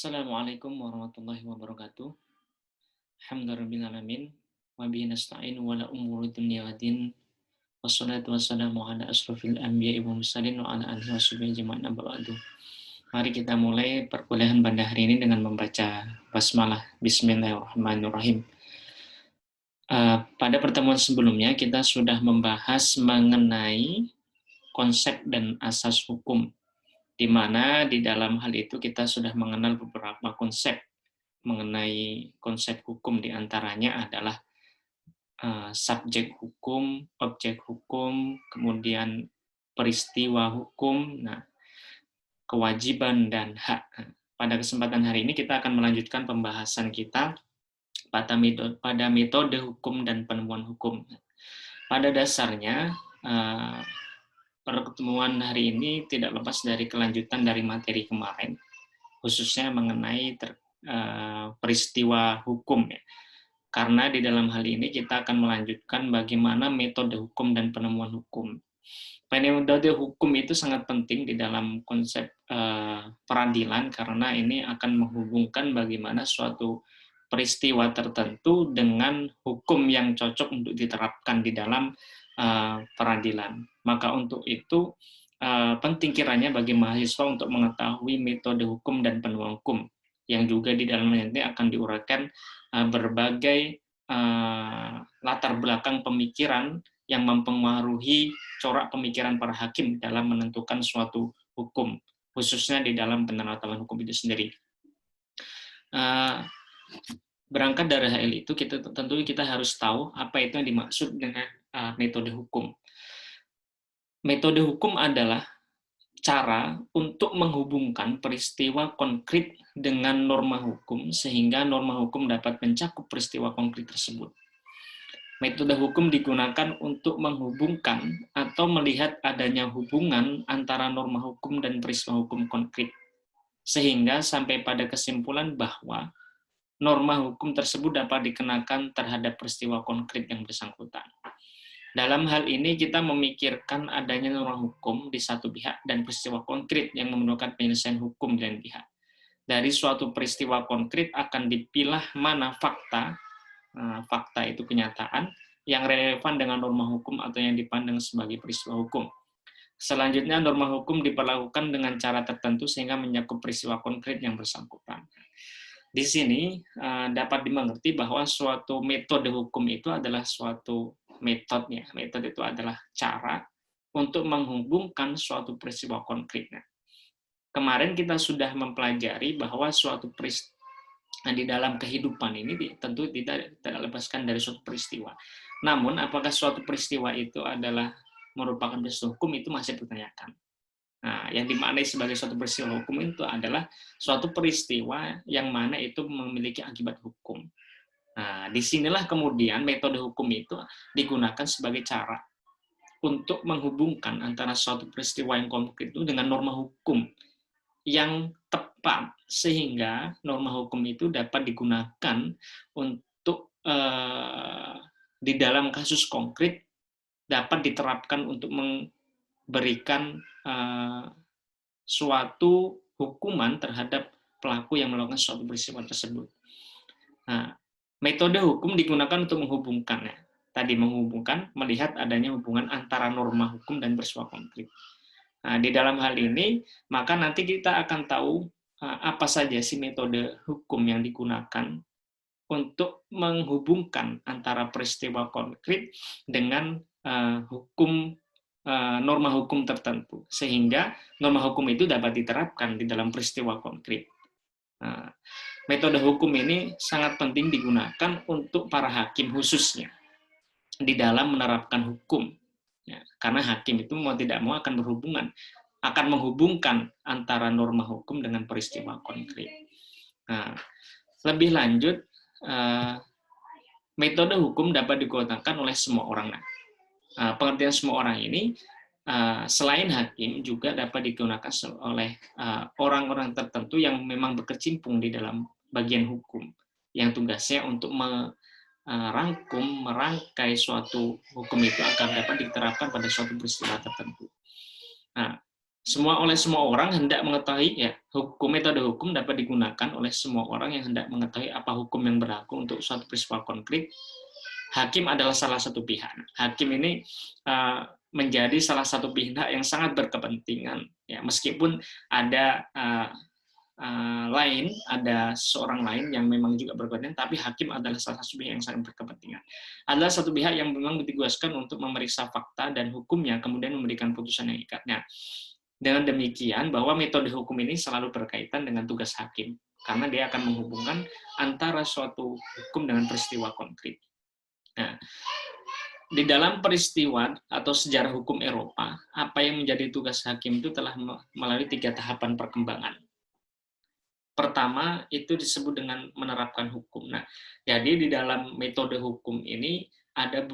Assalamualaikum warahmatullahi wabarakatuh. Alhamdulillahirrahmanirrahim. Wa bihi nasta'in wa la umuri dunya wa din. Wassalatu wassalamu ala asrofil anbiya'i wa mursalin wa ala alihi wa sahbihi ajma'in amma ba'du. Mari kita mulai perkuliahan pada hari ini dengan membaca basmalah. Bismillahirrahmanirrahim. Pada pertemuan sebelumnya kita sudah membahas mengenai konsep dan asas hukum, di mana di dalam hal itu kita sudah mengenal beberapa konsep mengenai konsep hukum, diantaranya adalah subjek hukum, objek hukum, kemudian peristiwa hukum, nah, kewajiban dan hak. Pada kesempatan hari ini kita akan melanjutkan pembahasan kita pada metode hukum dan penemuan hukum. Pada dasarnya, pertemuan hari ini tidak lepas dari kelanjutan dari materi kemarin, khususnya mengenai peristiwa hukum, ya. Karena di dalam hal ini kita akan melanjutkan bagaimana metode hukum dan penemuan hukum. Metode hukum itu sangat penting di dalam konsep peradilan karena ini akan menghubungkan bagaimana suatu peristiwa tertentu dengan hukum yang cocok untuk diterapkan di dalam peradilan. Maka untuk itu penting kiranya bagi mahasiswa untuk mengetahui metode hukum dan penemuan hukum, yang juga di dalamnya nanti akan diuraikan berbagai latar belakang pemikiran yang mempengaruhi corak pemikiran para hakim dalam menentukan suatu hukum, khususnya di dalam penerapan hukum itu sendiri. Berangkat dari hal itu, tentu kita harus tahu apa itu yang dimaksud dengan metode hukum. Metode hukum adalah cara untuk menghubungkan peristiwa konkret dengan norma hukum sehingga norma hukum dapat mencakup peristiwa konkret tersebut. Metode hukum digunakan untuk menghubungkan atau melihat adanya hubungan antara norma hukum dan peristiwa hukum konkret, sehingga sampai pada kesimpulan bahwa norma hukum tersebut dapat dikenakan terhadap peristiwa konkret yang bersangkutan. Dalam hal ini kita memikirkan adanya norma hukum di satu pihak dan peristiwa konkret yang memerlukan penyelesaian hukum di lain pihak. Dari suatu peristiwa konkret akan dipilah mana fakta itu kenyataan, yang relevan dengan norma hukum atau yang dipandang sebagai peristiwa hukum. Selanjutnya, norma hukum diperlakukan dengan cara tertentu sehingga mencakup peristiwa konkret yang bersangkutan. Di sini dapat dimengerti bahwa suatu metode hukum itu adalah suatu metode. Metode itu adalah cara untuk menghubungkan suatu peristiwa konkret. Kemarin kita sudah mempelajari bahwa suatu peristiwa di dalam kehidupan ini tentu tidak lepaskan dari suatu peristiwa. Namun, apakah suatu peristiwa itu adalah merupakan peristiwa hukum itu masih dipertanyakan. Nah, yang dimaknai sebagai suatu peristiwa hukum itu adalah suatu peristiwa yang mana itu memiliki akibat hukum. Nah, disinilah kemudian metode hukum itu digunakan sebagai cara untuk menghubungkan antara suatu peristiwa yang konkret itu dengan norma hukum yang tepat, sehingga norma hukum itu dapat digunakan untuk di dalam kasus konkret dapat diterapkan untuk memberikan suatu hukuman terhadap pelaku yang melakukan suatu peristiwa tersebut. Nah, metode hukum digunakan untuk menghubungkannya. Tadi menghubungkan, melihat adanya hubungan antara norma hukum dan peristiwa konkret. Nah, di dalam hal ini, maka nanti kita akan tahu apa saja sih metode hukum yang digunakan untuk menghubungkan antara peristiwa konkret dengan norma hukum tertentu, sehingga norma hukum itu dapat diterapkan di dalam peristiwa konkret. Nah, metode hukum ini sangat penting digunakan untuk para hakim khususnya di dalam menerapkan hukum. Ya, karena hakim itu mau tidak mau akan menghubungkan antara norma hukum dengan peristiwa konkret. Nah, lebih lanjut, metode hukum dapat digunakan oleh semua orang. Nah, pengertian semua orang ini selain hakim juga dapat digunakan oleh orang-orang tertentu yang memang berkecimpung di dalam bagian hukum, yang tugasnya untuk merangkai suatu hukum itu agar dapat diterapkan pada suatu peristiwa tertentu. Nah, oleh semua orang hendak mengetahui ya, metode hukum dapat digunakan oleh semua orang yang hendak mengetahui apa hukum yang berlaku untuk suatu peristiwa konkret. Hakim adalah salah satu pihak. Hakim ini menjadi salah satu pihak yang sangat berkepentingan, ya, meskipun ada ada seorang lain yang memang juga berkepentingan, tapi hakim adalah salah satu pihak yang sangat berkepentingan. Adalah satu pihak yang memang ditugaskan untuk memeriksa fakta dan hukumnya, kemudian memberikan putusan yang ikatnya. Dengan demikian, bahwa metode hukum ini selalu berkaitan dengan tugas hakim, karena dia akan menghubungkan antara suatu hukum dengan peristiwa konkret. Nah, di dalam peristiwa atau sejarah hukum Eropa, apa yang menjadi tugas hakim itu telah melalui 3 tahapan perkembangan. Pertama, itu disebut dengan menerapkan hukum. Nah, jadi di dalam metode hukum ini ada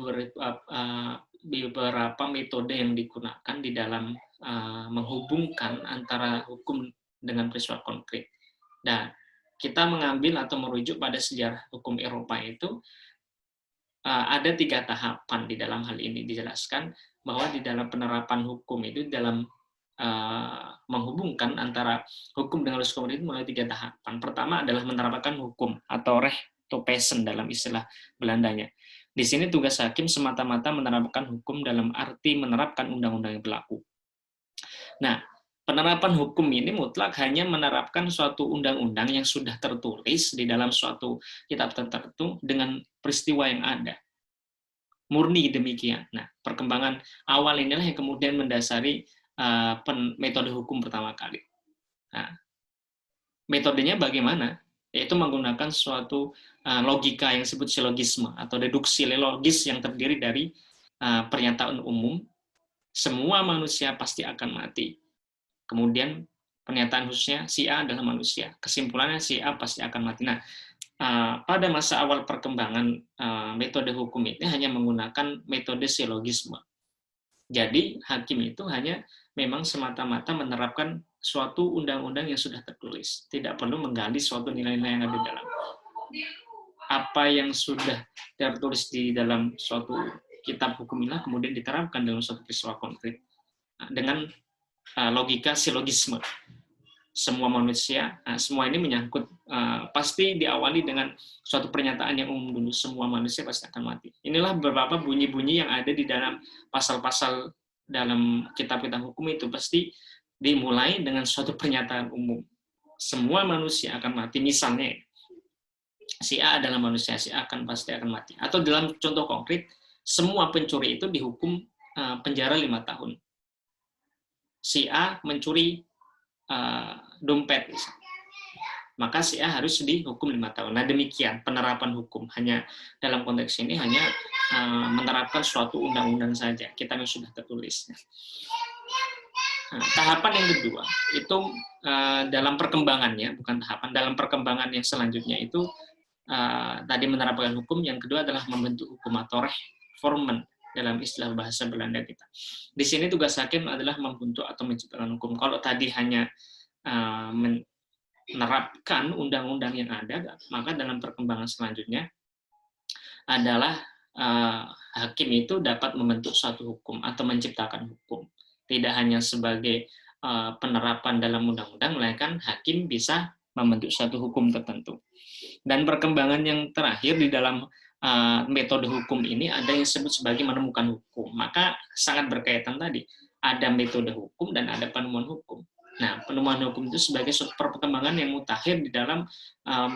beberapa metode yang digunakan di dalam menghubungkan antara hukum dengan peristiwa konkret. Nah, kita mengambil atau merujuk pada sejarah hukum Eropa itu, ada 3 tahapan di dalam hal ini. Dijelaskan bahwa di dalam penerapan hukum itu, dalam menghubungkan antara hukum dengan hukum itu melalui 3 tahapan. Pertama adalah menerapkan hukum atau recht to wezen dalam istilah Belandanya. Di sini tugas hakim semata-mata menerapkan hukum dalam arti menerapkan undang-undang yang berlaku. Nah, penerapan hukum ini mutlak hanya menerapkan suatu undang-undang yang sudah tertulis di dalam suatu kitab tertentu dengan peristiwa yang ada. Murni demikian. Nah, perkembangan awal inilah yang kemudian mendasari metode hukum pertama kali. Nah, metodenya bagaimana? Yaitu menggunakan suatu logika yang disebut silogisme atau deduksi logis yang terdiri dari pernyataan umum, semua manusia pasti akan mati. Kemudian pernyataan khususnya si A adalah manusia. Kesimpulannya si A pasti akan mati. Nah, pada masa awal perkembangan metode hukum ini hanya menggunakan metode silogisme. Jadi hakim itu hanya memang semata-mata menerapkan suatu undang-undang yang sudah tertulis. Tidak perlu menggali suatu nilai-nilai yang ada di dalam. Apa yang sudah tertulis di dalam suatu kitab hukum ini kemudian diterapkan dalam suatu peristiwa konkret dengan logika silogisme. Semua manusia, semua ini menyangkut, pasti diawali dengan suatu pernyataan yang umum dulu, semua manusia pasti akan mati. Inilah beberapa bunyi-bunyi yang ada di dalam pasal-pasal dalam kitab-kitab hukum itu, pasti dimulai dengan suatu pernyataan umum. Semua manusia akan mati, misalnya, si A adalah manusia, si A pasti akan mati. Atau dalam contoh konkret, semua pencuri itu dihukum penjara 5 tahun. Si A mencuri dompet, maka si A harus dihukum 5 tahun. Nah, demikian penerapan hukum. Hanya dalam konteks ini hanya menerapkan suatu undang-undang saja, kitab yang sudah tertulis. Nah, tahapan yang kedua itu dalam perkembangannya, bukan tahapan, dalam perkembangan yang selanjutnya itu tadi menerapkan hukum, yang kedua adalah membentuk hukum atau reformen dalam istilah bahasa Belanda kita. Di sini tugas hakim adalah membentuk atau menciptakan hukum. Kalau tadi hanya menerapkan undang-undang yang ada, maka dalam perkembangan selanjutnya adalah hakim itu dapat membentuk suatu hukum atau menciptakan hukum. Tidak hanya sebagai penerapan dalam undang-undang, melainkan hakim bisa membentuk suatu hukum tertentu. Dan perkembangan yang terakhir di dalam metode hukum ini ada yang disebut sebagai menemukan hukum. Maka sangat berkaitan tadi, ada metode hukum dan ada penemuan hukum. Nah, penemuan hukum itu sebagai suatu perkembangan yang mutakhir di dalam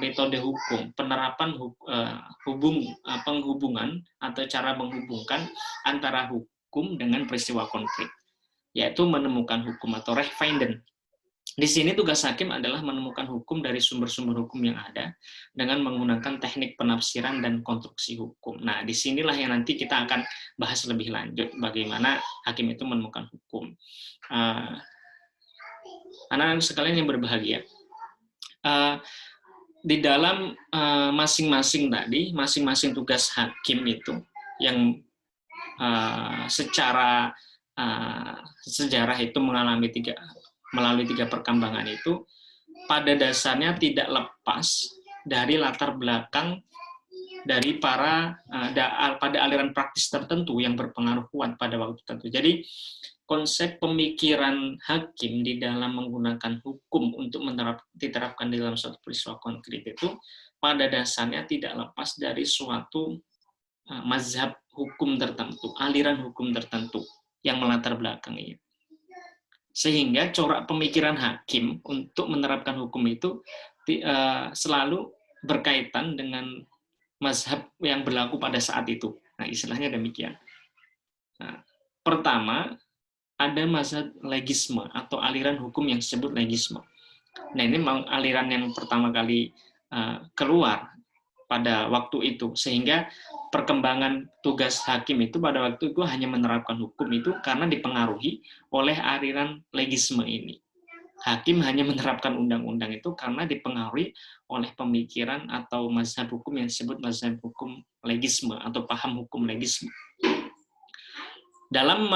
metode hukum, penerapan penghubungan atau cara menghubungkan antara hukum dengan peristiwa konflik, yaitu menemukan hukum atau rechtvinden. Di sini tugas hakim adalah menemukan hukum dari sumber-sumber hukum yang ada dengan menggunakan teknik penafsiran dan konstruksi hukum. Nah, disinilah yang nanti kita akan bahas lebih lanjut bagaimana hakim itu menemukan hukum. Anak-anak sekalian yang berbahagia, di dalam masing-masing tadi, masing-masing tugas hakim itu yang secara sejarah itu melalui tiga perkembangan itu, pada dasarnya tidak lepas dari latar belakang dari pada aliran praktis tertentu yang berpengaruh kuat pada waktu tertentu. Jadi konsep pemikiran hakim di dalam menggunakan hukum untuk diterapkan di dalam suatu peristiwa konkret itu pada dasarnya tidak lepas dari suatu mazhab hukum tertentu, aliran hukum tertentu yang melatar belakangi. Sehingga corak pemikiran hakim untuk menerapkan hukum itu selalu berkaitan dengan mazhab yang berlaku pada saat itu. Nah, istilahnya demikian. Nah, pertama, ada mazhab legisme atau aliran hukum yang disebut legisme. Nah, ini memang aliran yang pertama kali keluar pada waktu itu, sehingga perkembangan tugas hakim itu pada waktu itu hanya menerapkan hukum itu karena dipengaruhi oleh aliran legisme ini. Hakim hanya menerapkan undang-undang itu karena dipengaruhi oleh pemikiran atau mazhab hukum yang disebut mazhab hukum legisme atau paham hukum legisme. Dalam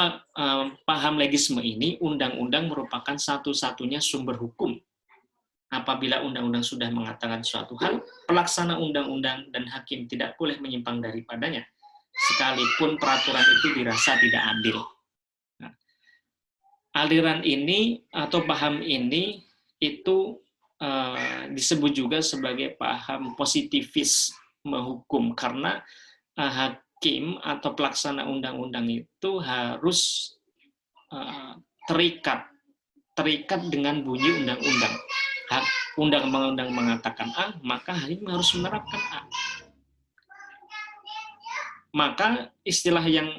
paham legisme ini, undang-undang merupakan satu-satunya sumber hukum. Apabila undang-undang sudah mengatakan suatu hal, pelaksana undang-undang dan hakim tidak boleh menyimpang daripadanya, sekalipun peraturan itu dirasa tidak adil. Nah, aliran ini atau paham ini itu disebut juga sebagai paham positivisme hukum, karena hakim atau pelaksana undang-undang itu harus terikat dengan bunyi undang-undang. Undang-undang mengatakan A, maka hakim harus menerapkan A. Maka istilah yang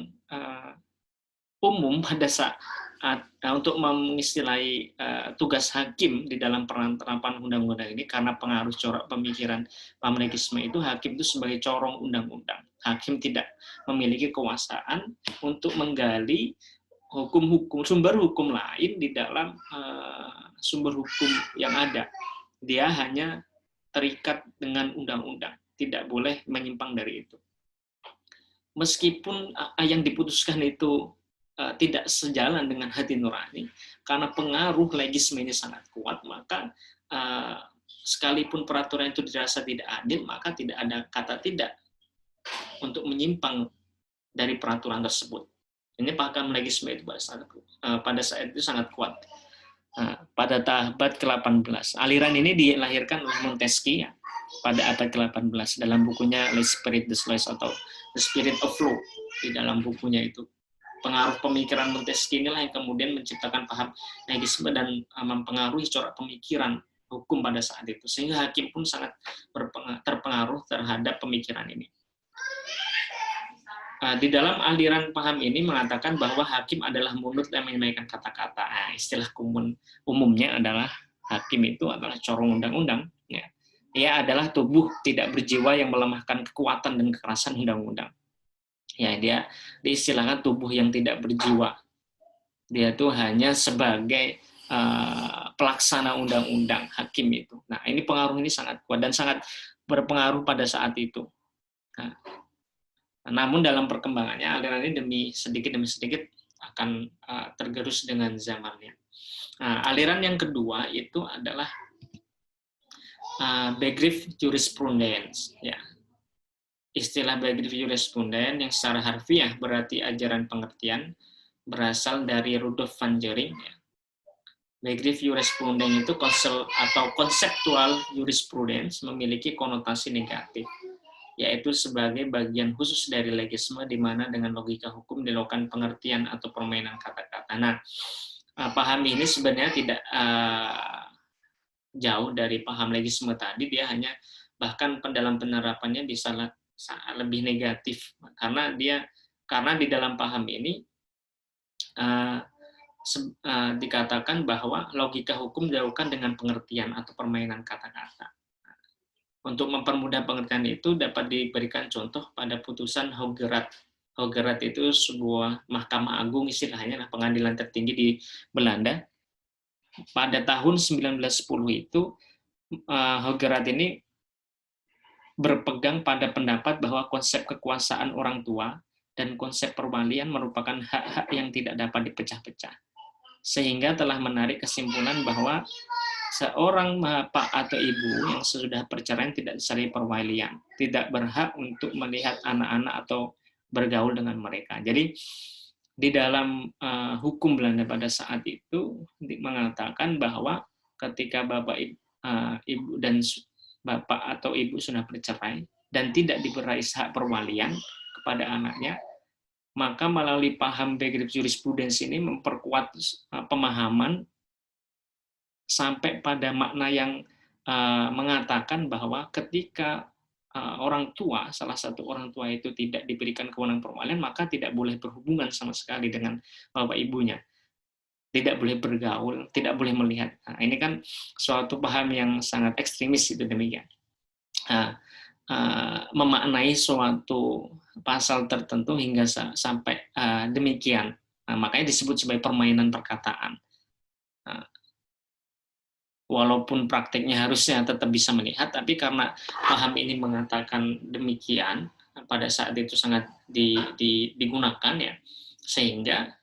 umum pada saat untuk mengistilahi tugas hakim di dalam penerapan undang-undang ini, karena pengaruh corak pemikiran paham legisme itu, hakim itu sebagai corong undang-undang. Hakim tidak memiliki kekuasaan untuk menggali hukum-hukum, sumber hukum lain di dalam sumber hukum yang ada. Dia hanya terikat dengan undang-undang, tidak boleh menyimpang dari itu. Meskipun yang diputuskan itu tidak sejalan dengan hati nurani, karena pengaruh legisme ini sangat kuat, maka sekalipun peraturan itu dirasa tidak adil, maka tidak ada kata tidak untuk menyimpang dari peraturan tersebut. Ini paham legisme itu pada saat itu sangat kuat. Pada abad ke-18. Aliran ini dilahirkan oleh Montesquieu ya, pada abad ke-18 dalam bukunya L'Esprit des Lois atau The Spirit of Law. Di dalam bukunya itu, pengaruh pemikiran Montesquieu inilah yang kemudian menciptakan paham legisme dan mempengaruhi corak pemikiran hukum pada saat itu, sehingga hakim pun sangat terpengaruh terhadap pemikiran ini. Di dalam aliran paham ini mengatakan bahwa hakim adalah mulut yang menyampaikan kata-kata. Istilah umumnya adalah hakim itu adalah corong undang-undang. Ya. Ia adalah tubuh tidak berjiwa yang melemahkan kekuatan dan kekerasan undang-undang. Ya, dia diistilahkan tubuh yang tidak berjiwa. Dia itu hanya sebagai pelaksana undang-undang, hakim itu. Nah, ini pengaruh ini sangat kuat dan sangat berpengaruh pada saat itu. Namun dalam perkembangannya, aliran ini demi sedikit akan tergerus dengan zamannya. Aliran yang kedua itu adalah Begriff Jurisprudence. Ya. Istilah Begriff Jurisprudence yang secara harfiah berarti ajaran pengertian berasal dari Rudolf van Jering. Ya. Begriff Jurisprudence itu konseptual jurisprudence memiliki konotasi negatif, yaitu sebagai bagian khusus dari legisme di mana dengan logika hukum dilakukan pengertian atau permainan kata-kata. Nah, paham ini sebenarnya tidak jauh dari paham legisme tadi, dia hanya bahkan dalam penerapannya bisa lebih negatif, karena di dalam paham ini dikatakan bahwa logika hukum dilakukan dengan pengertian atau permainan kata-kata. Untuk mempermudah pengertian itu dapat diberikan contoh pada putusan Hoogeraad. Hoogeraad itu sebuah mahkamah agung, istilahnya pengadilan tertinggi di Belanda. Pada tahun 1910 itu Hoogeraad ini berpegang pada pendapat bahwa konsep kekuasaan orang tua dan konsep perwalian merupakan hak-hak yang tidak dapat dipecah-pecah. Sehingga telah menarik kesimpulan bahwa seorang bapak atau ibu yang sesudah perceraian tidak disertai perwalian, tidak berhak untuk melihat anak-anak atau bergaul dengan mereka. Jadi di dalam hukum Belanda pada saat itu mengatakan bahwa ketika ibu dan bapak atau ibu sudah bercerai dan tidak diberi hak perwalian kepada anaknya, maka melalui paham begrip jurisprudensi ini memperkuat pemahaman sampai pada makna yang mengatakan bahwa ketika orang tua, salah satu orang tua itu tidak diberikan kewenangan perwalian, maka tidak boleh berhubungan sama sekali dengan bapak ibunya. Tidak boleh bergaul, tidak boleh melihat. Nah, ini kan suatu paham yang sangat ekstremis itu demikian. Memaknai suatu pasal tertentu hingga sampai demikian. Nah, makanya disebut sebagai permainan perkataan. Nah, walaupun prakteknya harusnya tetap bisa melihat, tapi karena paham ini mengatakan demikian, pada saat itu sangat digunakan ya, sehingga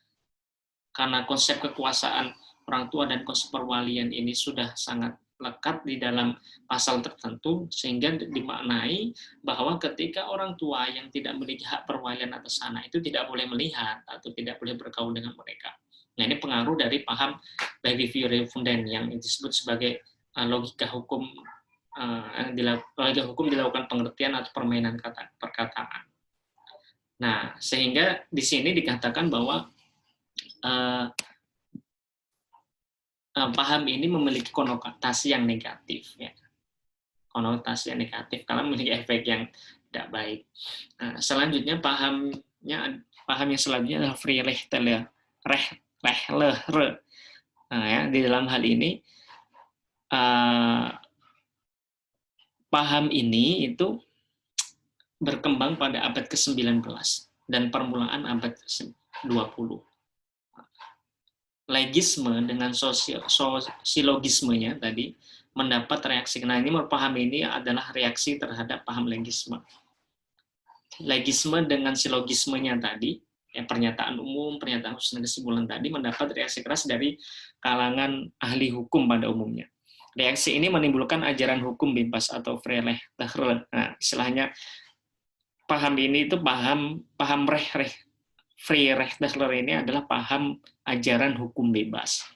karena konsep kekuasaan orang tua dan konsep perwalian ini sudah sangat lekat di dalam pasal tertentu, sehingga dimaknai bahwa ketika orang tua yang tidak memiliki hak perwalian atas anak itu tidak boleh melihat atau tidak boleh bergaul dengan mereka. Nah, ini pengaruh dari paham Behavior Funden yang disebut sebagai logika hukum dilakukan pengertian atau permainan perkataan. Nah, sehingga di sini dikatakan bahwa paham ini memiliki konotasi yang negatif, ya. Konotasi yang negatif karena memiliki efek yang tidak baik. Nah, selanjutnya paham yang selanjutnya adalah Freirechtlehre. Nah, ya, di dalam hal ini paham ini itu berkembang pada abad ke-19 dan permulaan abad ke-20. Legisme dengan silogismenya tadi mendapat reaksi. Nah, ini paham ini adalah reaksi terhadap paham legisme. Legisme dengan silogismenya tadi, ya, pernyataan umum, pernyataan khusus dan kesimpulan tadi mendapat reaksi keras dari kalangan ahli hukum pada umumnya. Reaksi ini menimbulkan ajaran hukum bebas atau Freirechtlehre. Nah, istilahnya paham ini itu paham Freirechtlehre ini adalah paham ajaran hukum bebas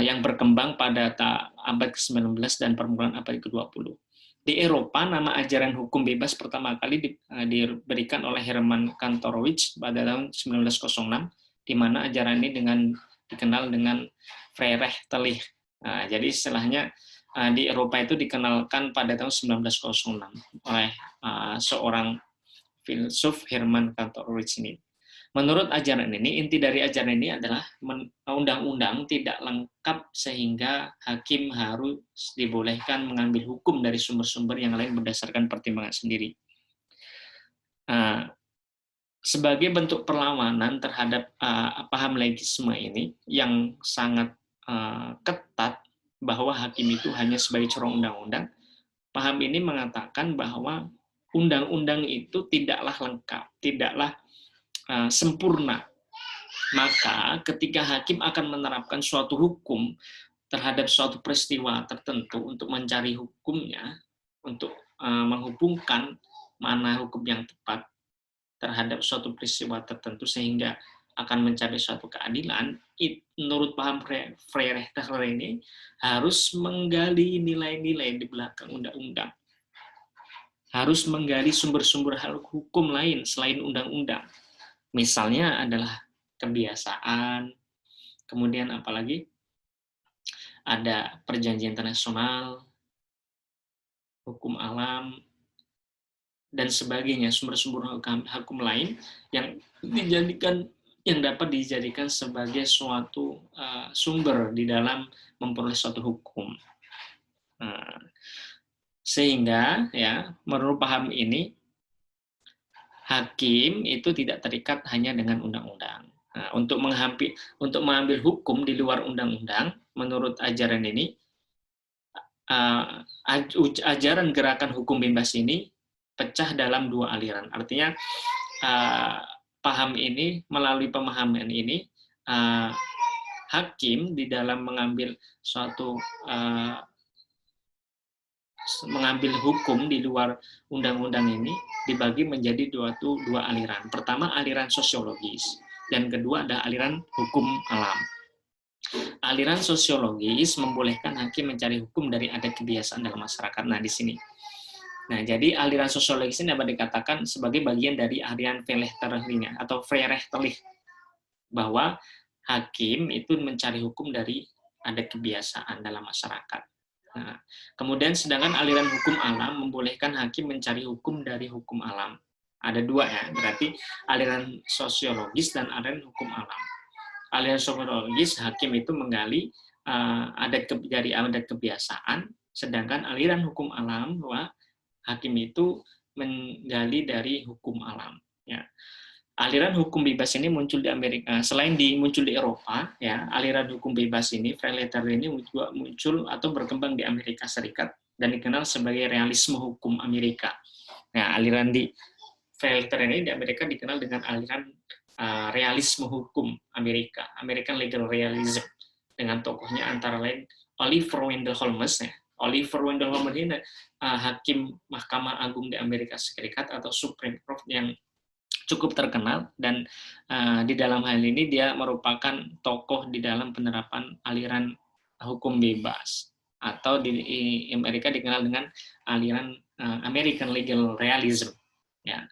yang berkembang pada abad ke-19 dan permulaan abad ke-20. Di Eropa, nama ajaran hukum bebas pertama kali diberikan oleh Hermann Kantorowicz pada tahun 1906, di mana ajaran ini dikenal dengan Freirechtlehre. Nah, jadi istilahnya di Eropa itu dikenalkan pada tahun 1906 oleh seorang filsuf Hermann Kantorowicz ini. Menurut ajaran ini, inti dari ajaran ini adalah undang-undang tidak lengkap sehingga hakim harus dibolehkan mengambil hukum dari sumber-sumber yang lain berdasarkan pertimbangan sendiri. Sebagai bentuk perlawanan terhadap paham legisme ini yang sangat ketat bahwa hakim itu hanya sebagai corong undang-undang, paham ini mengatakan bahwa undang-undang itu tidaklah lengkap, tidaklah sempurna. Maka ketika hakim akan menerapkan suatu hukum terhadap suatu peristiwa tertentu untuk mencari hukumnya, untuk menghubungkan mana hukum yang tepat terhadap suatu peristiwa tertentu sehingga akan mencari suatu keadilan, menurut paham Freirechtlehre ini harus menggali nilai-nilai di belakang undang-undang. Harus menggali sumber-sumber hukum lain selain undang-undang. Misalnya adalah kebiasaan, kemudian apalagi ada perjanjian internasional, hukum alam, dan sebagainya, sumber-sumber hukum lain yang dapat dijadikan sebagai suatu sumber di dalam memperoleh suatu hukum. Sehingga ya menurut paham ini hakim itu tidak terikat hanya dengan undang-undang. Nah, untuk mengambil hukum di luar undang-undang, menurut ajaran ini, ajaran gerakan hukum bebas ini pecah dalam dua aliran. Artinya, paham ini, melalui pemahaman ini, hakim di dalam mengambil suatu mengambil hukum di luar undang-undang ini dibagi menjadi dua aliran. Pertama, aliran sosiologis, dan kedua ada aliran hukum alam. Aliran sosiologis membolehkan hakim mencari hukum dari adat kebiasaan dalam masyarakat. Nah, di sini. Nah, jadi aliran sosiologis ini dapat dikatakan sebagai bagian dari aliran Vlechter-Ring atau Vlechter-Ring, bahwa hakim itu mencari hukum dari adat kebiasaan dalam masyarakat. Nah, kemudian sedangkan aliran hukum alam membolehkan hakim mencari hukum dari hukum alam. Ada dua ya, berarti aliran sosiologis dan aliran hukum alam. Aliran sosiologis, hakim itu menggali dari adat kebiasaan, sedangkan aliran hukum alam, bahwa hakim itu menggali dari hukum alam. Ya. Aliran hukum bebas ini muncul di Amerika, selain muncul di Eropa, ya, aliran hukum bebas ini, Vlechter ini juga muncul atau berkembang di Amerika Serikat dan dikenal sebagai realisme hukum Amerika. Nah, aliran di Vlechter ini di Amerika dikenal dengan aliran realisme hukum Amerika, American Legal Realism, dengan tokohnya antara lain Oliver Wendell Holmes. Ya. Oliver Wendell Holmes ini hakim Mahkamah Agung di Amerika Serikat atau Supreme Court yang cukup terkenal, dan di dalam hal ini dia merupakan tokoh di dalam penerapan aliran hukum bebas, atau di Amerika dikenal dengan aliran American Legal Realism. Ya.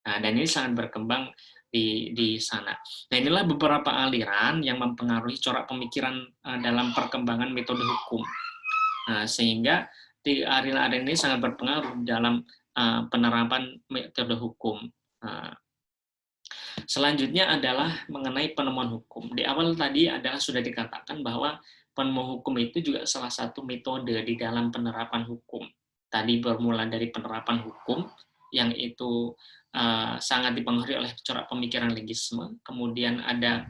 Nah, dan ini sangat berkembang di sana. Nah, inilah beberapa aliran yang mempengaruhi corak pemikiran dalam perkembangan metode hukum. Nah, sehingga aliran ini sangat berpengaruh dalam penerapan metode hukum. Selanjutnya adalah mengenai penemuan hukum. Di awal tadi sudah dikatakan bahwa penemuan hukum itu juga salah satu metode di dalam penerapan hukum. Tadi bermula dari penerapan hukum, yang itu sangat dipengaruhi oleh corak pemikiran legisme, kemudian ada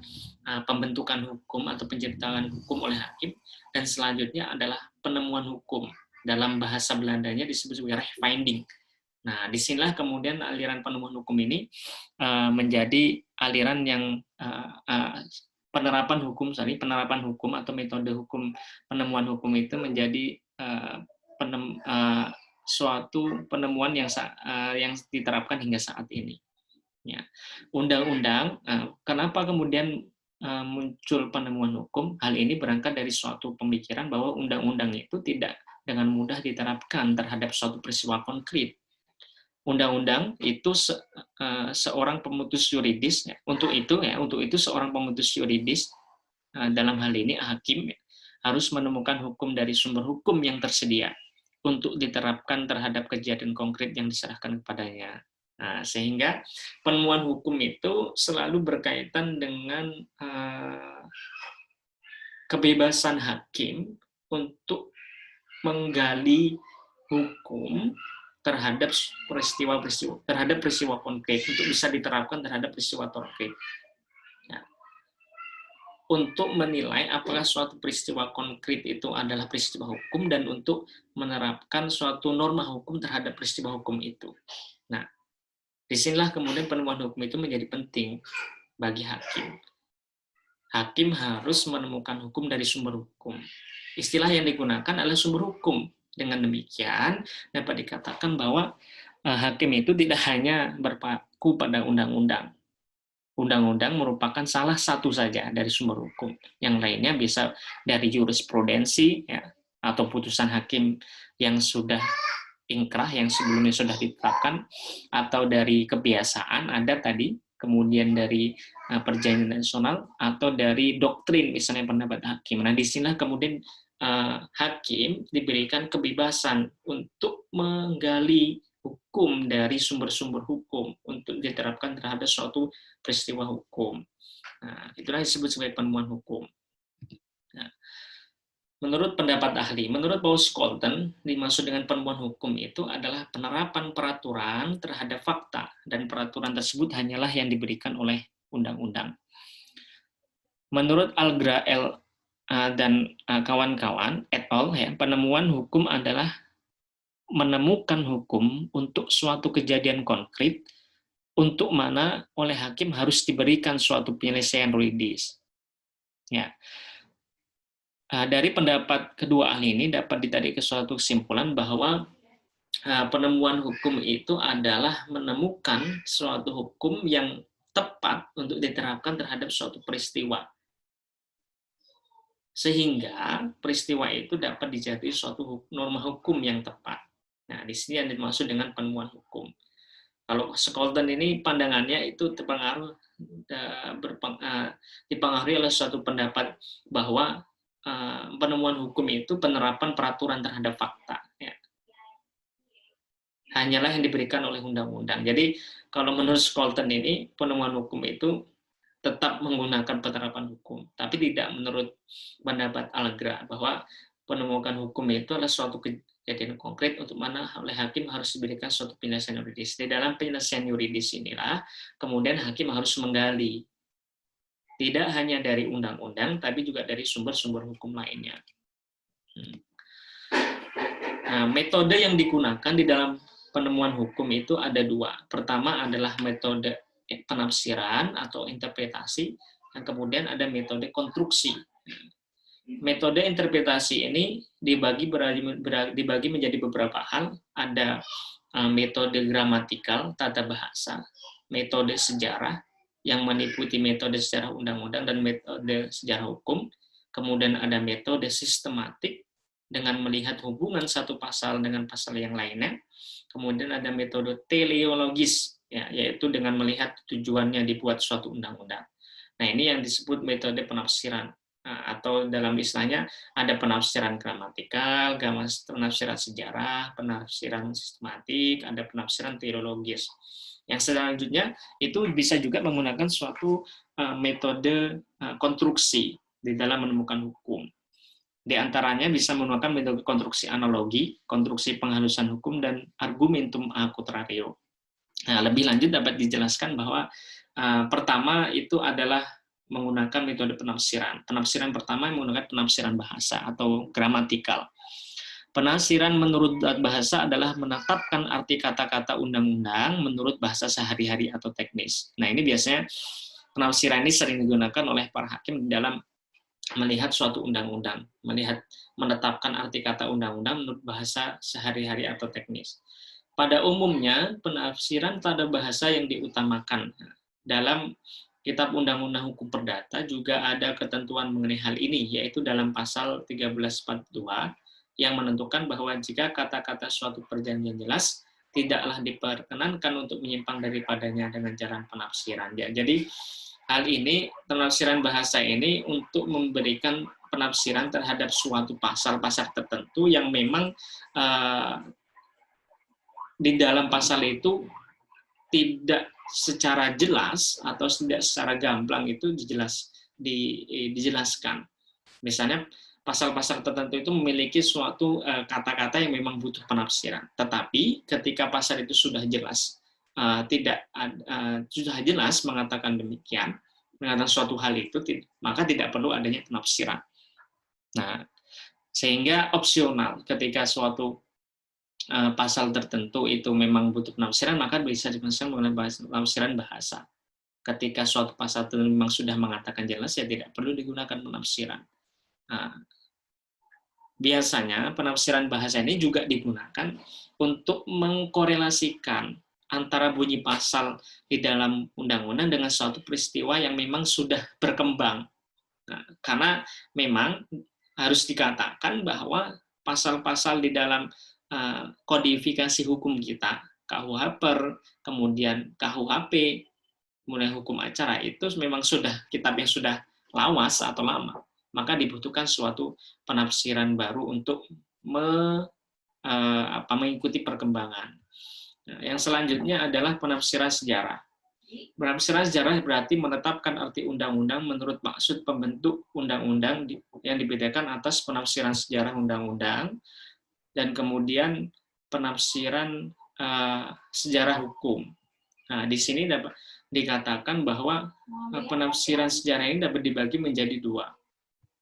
pembentukan hukum atau penciptaan hukum oleh hakim, dan selanjutnya adalah penemuan hukum. Dalam bahasa Belandanya disebut sebagai rechtfinding. Nah, disinilah kemudian aliran penemuan hukum ini menjadi aliran yang penerapan hukum atau metode hukum penemuan hukum itu menjadi suatu penemuan yang diterapkan hingga saat ini. Ya. Undang-undang, kenapa kemudian muncul penemuan hukum? Hal ini berangkat dari suatu pemikiran bahwa undang-undang itu tidak dengan mudah diterapkan terhadap suatu peristiwa konkret. Undang-undang itu seorang pemutus yuridis, ya. Untuk itu seorang pemutus yuridis, dalam hal ini hakim, harus menemukan hukum dari sumber hukum yang tersedia untuk diterapkan terhadap kejadian konkret yang diserahkan kepadanya. Nah, sehingga penemuan hukum itu selalu berkaitan dengan kebebasan hakim untuk menggali hukum terhadap peristiwa konkret untuk bisa diterapkan terhadap peristiwa konkret. Ya. Untuk menilai apakah suatu peristiwa konkret itu adalah peristiwa hukum dan untuk menerapkan suatu norma hukum terhadap peristiwa hukum itu. Nah, disinilah kemudian penemuan hukum itu menjadi penting bagi hakim. Hakim harus menemukan hukum dari sumber hukum. Istilah yang digunakan adalah sumber hukum. Dengan demikian, dapat dikatakan bahwa hakim itu tidak hanya berpaku pada undang-undang. Undang-undang merupakan salah satu saja dari sumber hukum. Yang lainnya bisa dari jurisprudensi, ya, atau putusan hakim yang sudah ingkrah, yang sebelumnya sudah ditetapkan, atau dari kebiasaan ada tadi, kemudian dari perjanjian nasional, atau dari doktrin, misalnya pendapat hakim. Nah, di sini kemudian hakim diberikan kebebasan untuk menggali hukum dari sumber-sumber hukum untuk diterapkan terhadap suatu peristiwa hukum. Nah, itulah yang disebut sebagai penemuan hukum. Nah, menurut pendapat ahli, menurut Paul Scholten, dimaksud dengan penemuan hukum itu adalah penerapan peraturan terhadap fakta, dan peraturan tersebut hanyalah yang diberikan oleh undang-undang. Menurut Algrael dan kawan-kawan et al, ya, penemuan hukum adalah menemukan hukum untuk suatu kejadian konkret untuk mana oleh hakim harus diberikan suatu penyelesaian yuridis. Ya. Dari pendapat kedua ahli ini dapat ditarik ke suatu kesimpulan bahwa penemuan hukum itu adalah menemukan suatu hukum yang tepat untuk diterapkan terhadap suatu peristiwa. Sehingga peristiwa itu dapat dijadikan suatu norma hukum yang tepat. Nah, di sini yang dimaksud dengan penemuan hukum. Kalau Scholten ini pandangannya itu dipengaruhi oleh suatu pendapat bahwa penemuan hukum itu penerapan peraturan terhadap fakta. Ya. Hanyalah yang diberikan oleh undang-undang. Jadi kalau menurut Scholten ini penemuan hukum itu tetap menggunakan penerapan hukum, tapi tidak menurut pendapat Allegra bahwa penemuan hukum itu adalah suatu kejadian konkret untuk mana oleh hakim harus diberikan suatu penyelesaian yuridis. Di dalam penyelesaian yuridis inilah kemudian hakim harus menggali tidak hanya dari undang-undang, tapi juga dari sumber-sumber hukum lainnya. Nah, metode yang digunakan di dalam penemuan hukum itu ada dua. Pertama adalah metode penafsiran atau interpretasi, dan kemudian ada metode konstruksi. Metode interpretasi ini dibagi menjadi beberapa hal. Ada metode gramatikal, tata bahasa, metode sejarah, yang meliputi metode sejarah undang-undang dan metode sejarah hukum. Kemudian ada metode sistematik, dengan melihat hubungan satu pasal dengan pasal yang lainnya. Kemudian ada metode teleologis, ya, yaitu dengan melihat tujuannya dibuat suatu undang-undang. Nah, ini yang disebut metode penafsiran, atau dalam istilahnya ada penafsiran gramatikal, penafsiran sejarah, penafsiran sistematik, ada penafsiran teleologis. Yang selanjutnya itu bisa juga menggunakan suatu metode konstruksi di dalam menemukan hukum. Di antaranya bisa menggunakan metode konstruksi analogi, konstruksi penghalusan hukum, dan argumentum a contrario. Nah, lebih lanjut dapat dijelaskan bahwa pertama itu adalah menggunakan metode penafsiran. Penafsiran pertama menggunakan penafsiran bahasa atau gramatikal. Penafsiran menurut bahasa adalah menetapkan arti kata-kata undang-undang menurut bahasa sehari-hari atau teknis. Nah, ini biasanya penafsiran ini sering digunakan oleh para hakim dalam melihat suatu undang-undang, menetapkan arti kata undang-undang menurut bahasa sehari-hari atau teknis. Pada umumnya, penafsiran tata bahasa yang diutamakan. Dalam Kitab Undang-Undang Hukum Perdata juga ada ketentuan mengenai hal ini, yaitu dalam pasal 1342 yang menentukan bahwa jika kata-kata suatu perjanjian jelas, tidaklah diperkenankan untuk menyimpang daripadanya dengan jalan penafsiran. Ya, jadi hal ini, penafsiran bahasa ini untuk memberikan penafsiran terhadap suatu pasal-pasal tertentu yang memang di dalam pasal itu tidak secara jelas atau tidak secara gamblang itu dijelaskan. Misalnya pasal-pasal tertentu itu memiliki suatu kata-kata yang memang butuh penafsiran. Tetapi ketika pasal itu sudah jelas, sudah jelas mengatakan demikian, mengatakan suatu hal itu, maka tidak perlu adanya penafsiran. Nah, sehingga opsional ketika suatu pasal tertentu itu memang butuh penafsiran, maka bisa dipenafsirkan mengenai penafsiran bahasa. Ketika suatu pasal itu memang sudah mengatakan jelas, ya tidak perlu digunakan penafsiran. Nah, biasanya penafsiran bahasa ini juga digunakan untuk mengkorelasikan antara bunyi pasal di dalam undang-undang dengan suatu peristiwa yang memang sudah berkembang. Nah, karena memang harus dikatakan bahwa pasal-pasal di dalam kodifikasi hukum kita, KUH Per, kemudian KUHP, kemudian hukum acara, itu memang sudah kitab yang sudah lawas atau lama. Maka dibutuhkan suatu penafsiran baru untuk mengikuti perkembangan. Nah, yang selanjutnya adalah penafsiran sejarah. Penafsiran sejarah berarti menetapkan arti undang-undang menurut maksud pembentuk undang-undang yang dibedakan atas penafsiran sejarah undang-undang dan kemudian penafsiran sejarah hukum. Nah, di sini dapat dikatakan bahwa penafsiran sejarah ini dapat dibagi menjadi dua,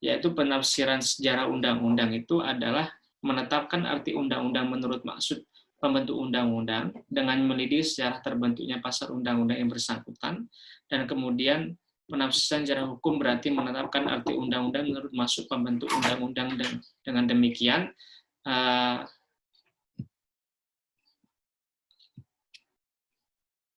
yaitu penafsiran sejarah undang-undang itu adalah menetapkan arti undang-undang menurut maksud pembentuk undang-undang dengan meneliti sejarah terbentuknya pasal undang-undang yang bersangkutan, dan kemudian penafsiran secara hukum berarti menetapkan arti undang-undang menurut maksud pembentuk undang-undang, dan dengan demikian